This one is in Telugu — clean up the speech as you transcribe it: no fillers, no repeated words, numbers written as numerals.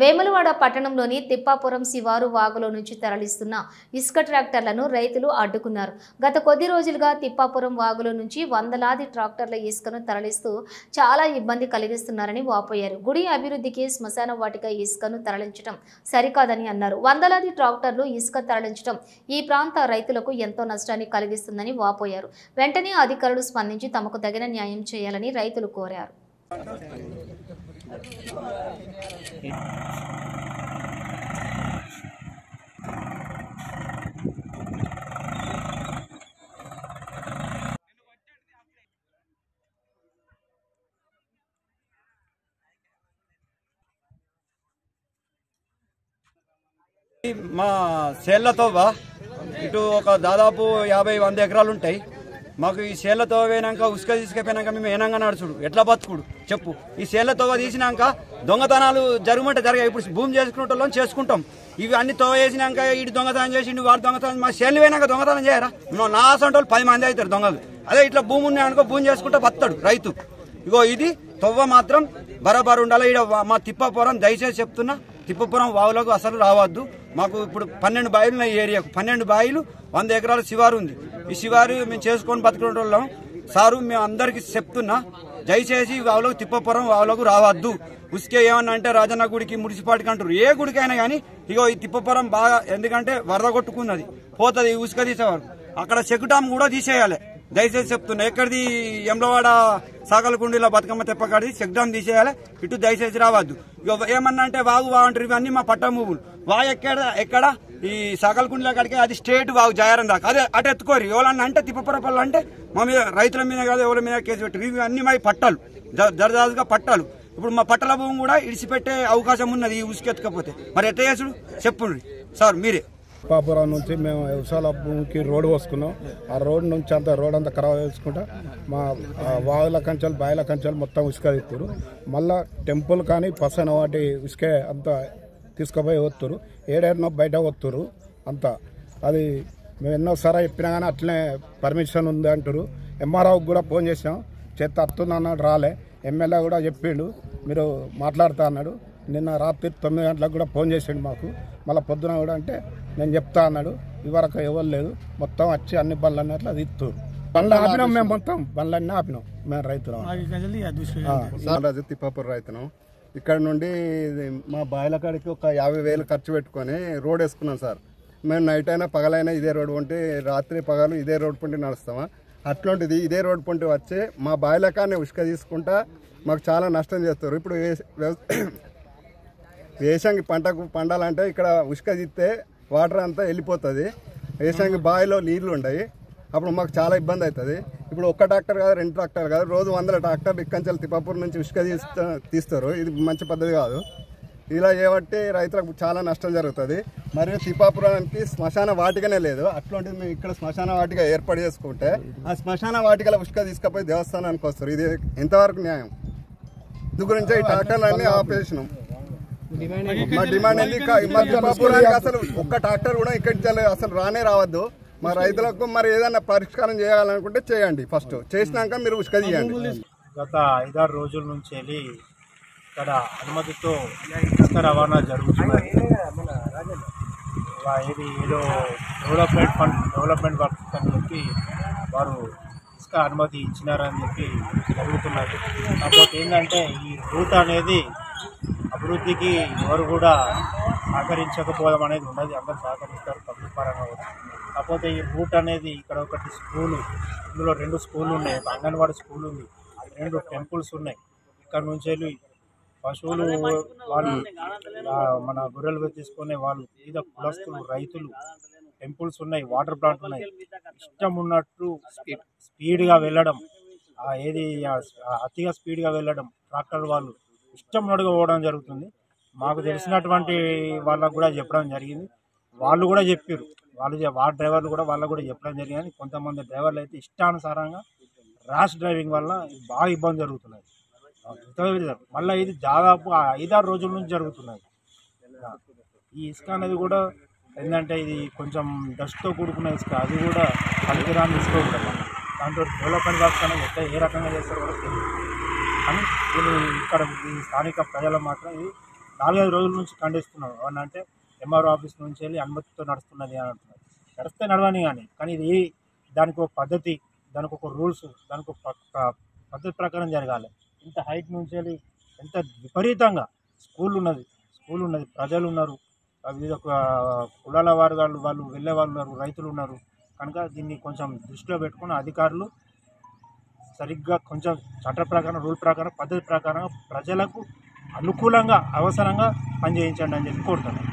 వేములవాడ పట్టణంలోని తిప్పాపురం శివారు వాగులో నుంచి తరలిస్తున్న ఇసుక ట్రాక్టర్లను రైతులు అడ్డుకున్నారు. గత కొద్ది రోజులుగా తిప్పాపురం వాగులో నుంచి వందలాది ట్రాక్టర్ల ఇసుకను తరలిస్తూ చాలా ఇబ్బంది కలిగిస్తున్నారని వాపోయారు. గుడి అభివృద్ధికి శ్మశాన వాటిక ఇసుకను తరలించడం సరికాదని అన్నారు. వందలాది ట్రాక్టర్లు ఇసుక తరలించడం ఈ ప్రాంత రైతులకు ఎంతో నష్టాన్ని కలిగిస్తుందని వాపోయారు. వెంటనే అధికారులు స్పందించి తమకు తగిన న్యాయం చేయాలని రైతులు కోరారు. మా చేళ్లతో ఇటు ఒక దాదాపు 50-100 ఎకరాలు ఉంటాయి. మాకు ఈ చేళ్లతో పోయినాక ఉసుక తీసుకుపోయినాక మేము ఏనంగా నడుచుడు ఎట్లా బతుకుడు చెప్పు. ఈ చేళ్లతో తీసినాక దొంగతనాలు జరుగుమంటే జరిగాయి. ఇప్పుడు భూమి చేసుకునే చేసుకుంటాం. ఇవి అన్ని తోవ వేసినాక ఇటు దొంగతనం చేసి వాడు దొంగతనం మా చేళ్ళు పోయినాక దొంగతనం చేయరా? నా అసంటి వాళ్ళు 10 మంది అవుతారు దొంగలు. అదే ఇట్లా భూమి ఉన్నాయనుకో భూమి చేసుకుంటే బతాడు రైతు. ఇగో ఇది తొవ్వ మాత్రం బరాబరు ఉండాలి. ఇక్కడ మా తిప్పాపురం దయచేసి చెప్తున్నా, తిప్పాపురం వాగులకు అసలు రావద్దు. మాకు ఇప్పుడు 12 బాయిలు ఉన్నాయి. ఏరియాకు 12 బాయిలు 100 ఎకరాల శివారు ఉంది. ఈ శివారు మేము చేసుకొని బతుకునే వాళ్ళం. సారు మేము అందరికి చెప్తున్నా, దయచేసి వాగులకు తిప్పాపురం వాగులకు రావద్దు. ఉసుకే ఏమన్నా అంటే రాజన్న గుడికి మున్సిపాలిటీకి అంటారు. ఏ గుడికైనా కానీ ఇగో ఈ తిప్పాపురం బాగా ఎందుకంటే వరద కొట్టుకున్నది పోతుంది. ఉసుక తీసేవారు అక్కడ చెక్కుటాం కూడా తీసేయాలి. దయచేసి చెప్తున్నా, ఎక్కడిది యమలవాడ సాగలకుండీలో బతుకమ్మ తెప్పకాడిది చెక్ డ్యామ్ తీసేయాలి. ఇటు దయచేసి రావద్దు. ఏమన్నా అంటే వాగు అంటారు. ఇవన్నీ మా పట్ట మూవులు. వాగు ఎక్కడ ఈ సాగలకుండీలో కాడికి అది స్టేట్ వాగు జాయారం దాకా అదే అటు ఎత్తుకోరు. ఎవరన్నా అంటే తిప్పపురపల్లి అంటే మా మీద రైతుల మీద కాదు ఎవరి మీద కేసు పెట్టారు. ఇవి అన్ని మా పట్టాలు దర్జాజుగా పట్టాలు. ఇప్పుడు మా పట్టల భూమి కూడా ఇడిచిపెట్టే అవకాశం ఉన్నది ఈ ఉసుకెత్తకపోతే. మరి ఎట్లా చేసుడు చెప్పుండ్రి సార్ మీరే. తిప్పాపురం నుంచి మేము వ్యవసాయ భూమికి రోడ్డు పోసుకున్నాం. ఆ రోడ్డు నుంచి అంతా రోడ్ అంతా ఖరాబ్ చేసుకుంటా మా వాగుల కంచెలు బాయిల కంచెలు మొత్తం ఉసుక తీస్తారు. మళ్ళా టెంపుల్ కానీ పసన వాటి ఉసుకే అంతా తీసుకుపోయి వస్తారు. ఏడేరినో బయట వస్తారు అంతా. అది మేము ఎన్నోసారి చెప్పినా కానీ అట్లనే పర్మిషన్ ఉంది అంటారు. ఎంఆర్ఓకి కూడా ఫోన్ చేసాం, చేత అత్తుంది అన్నాడు, రాలే. ఎమ్మెల్యే కూడా చెప్పిండు మీరు మాట్లాడుతా అన్నాడు. నిన్న రాత్రి 9 గంటలకు కూడా ఫోన్ చేసిండు మాకు. మళ్ళీ పొద్దున కూడా అంటే నేను చెప్తా అన్నాడు. ఇవరకు ఎవరు లేదు, మొత్తం వచ్చి అన్ని బండ్లన్నీ అట్లా తీస్తారు. బండ్లు ఆపినాం మేము, మొత్తం బండ్లన్నీ ఆపినాం మేము రైతులు. తిప్పాపురం రైతును. ఇక్కడ నుండి మా బాయిల కాడికి ఒక 50,000 ఖర్చు పెట్టుకొని రోడ్ వేసుకున్నాం సార్. మేము నైట్ అయినా పగలైనా ఇదే రోడ్ పొంటి, రాత్రి పగలు ఇదే రోడ్ పొంటి నడుస్తామా. అట్లాంటిది ఇదే రోడ్ పొంటి వచ్చి మా బాయిల కాడనే ఉసుక తీసుకుంటా మాకు చాలా నష్టం చేస్తారు. ఇప్పుడు వేసంగి పంటకు పండాలంటే ఇక్కడ ఉసుక తీస్తే వాటర్ అంతా వెళ్ళిపోతుంది. వేసంగి బావిలో నీళ్లు ఉన్నాయి. అప్పుడు మాకు చాలా ఇబ్బంది అవుతుంది. ఇప్పుడు ఒక్క ట్రాక్టర్ కాదు, 2 ట్రాక్టర్ కాదు, రోజు 100 ట్రాక్టర్లు ఇక్కంచెలు తిప్పాపురం నుంచి ఉసుక తీస్తారు. ఇది మంచి పద్ధతి కాదు. ఇలా చేయబట్టి రైతులకు చాలా నష్టం జరుగుతుంది. మరియు తిప్పాపురానికి శ్మశాన వాటికనే లేదు. అట్లాంటిది మేము ఇక్కడ శ్మశాన వాటిక ఏర్పాటు చేసుకుంటే ఆ శ్మశాన వాటికల ఉసుక తీసుకుపోయి దేవస్థానానికి వస్తారు. ఇది ఎంతవరకు న్యాయం? ఇందు గురించే ఈ ట్రాక్టర్లన్నీ ఆపేసినాం. మా డిమాండ్ తిప్పాపురానికి అసలు ఒక్క ట్రాక్టర్ కూడా ఇక్కడి అసలు రానే రావద్దు. మా రైతులకు మరి ఏదైనా పరిష్కారం చేయాలనుకుంటే చేయండి. ఫస్ట్ చేసినాక మీరు ఉసుక తీయండి. గత 5-6 రోజుల నుంచి వెళ్ళి ఇక్కడ అనుమతితో ఇసుక రవాణా జరుగుతున్నది. ఇది ఏదో డెవలప్మెంట్ వర్క్స్ అని చెప్పి వారు ఇసుక అనుమతి ఇచ్చినారని చెప్పి జరుగుతున్నది. కాకపోతే ఏంటంటే ఈ రూట్ అనేది అభివృద్ధికి ఎవరు కూడా సహకరించకపోవడం అనేది ఉన్నది. అందరూ సహకరిస్తారు పబ్లిక్ పరంగా కూడా. కాకపోతే ఈ రూట్ అనేది ఇక్కడ ఒకటి స్కూలు, ఇందులో 2 స్కూళ్ళు ఉన్నాయి. ఒక అంగన్వాడీ స్కూల్ ఉంది, 2 టెంపుల్స్ ఉన్నాయి. ఇక్కడ నుంచి వెళ్ళి పశువులు వాళ్ళు మన గొర్రెలు తీసుకునే వాళ్ళు మీద కులస్తులు రైతులు, టెంపుల్స్ ఉన్నాయి, వాటర్ ప్లాంట్ ఉన్నాయి. ఇష్టం ఉన్నట్టు స్పీడ్గా వెళ్ళడం, అతిగా స్పీడ్గా వెళ్ళడం, ట్రాక్టర్ వాళ్ళు ఇష్టం ఉన్నట్టుగా పోవడం జరుగుతుంది. మాకు తెలిసినటువంటి వాళ్ళకు కూడా చెప్పడం జరిగింది. వాళ్ళు కూడా చెప్పారు, వార్డ్ డ్రైవర్లు కూడా వాళ్ళకు కూడా చెప్పడం జరిగింది. కొంతమంది డ్రైవర్లు అయితే ఇష్టానుసారంగా ర్యాష్ డ్రైవింగ్ వల్ల బాగా ఇబ్బంది జరుగుతున్నది. మళ్ళీ ఇది దాదాపు 5-6 రోజుల నుంచి జరుగుతున్నది. ఈ ఇసుక అనేది కూడా ఏంటంటే ఇది కొంచెం డస్ట్తో కూడుకున్న ఇసుక, అది కూడా పనికిరాని ఇసుక ఉంటుంది. దాంట్లో డెవలప్మెంట్ వర్క్స్ అనేది ఎట్లా ఏ రకంగా చేస్తారో కూడా తెలియదు. కానీ వీళ్ళు ఇక్కడ ఈ స్థానిక ప్రజలు మాత్రం ఇది 4-5 రోజుల నుంచి ఖండిస్తున్నాం. ఏమన్నంటే ఎంఆర్ఓ ఆఫీస్ నుంచి వెళ్ళి అనుమతితో నడుస్తున్నది అని అంటున్నారు. నడిస్తే నడవని కానీ ఇది దానికి ఒక పద్ధతి, దానికి ఒక రూల్స్, దానికి ఒక పద్ధతి ప్రకారం జరగాలి. ఇంత హైట్ నుంచి వెళ్ళి ఎంత విపరీతంగా స్కూల్ ఉన్నది, ప్రజలు ఉన్నారు, వివిధ కులాల వాళ్ళు వెళ్ళే వాళ్ళు ఉన్నారు, రైతులు ఉన్నారు. కనుక దీన్ని కొంచెం దృష్టిలో పెట్టుకుని అధికారులు సరిగ్గా కొంచెం చట్ట ప్రకారం, రూల్ ప్రకారం, పద్ధతి ప్రకారం ప్రజలకు అనుకూలంగా అవసరంగా పనిచేయించండి అని చెప్పి కోరుతున్నాను.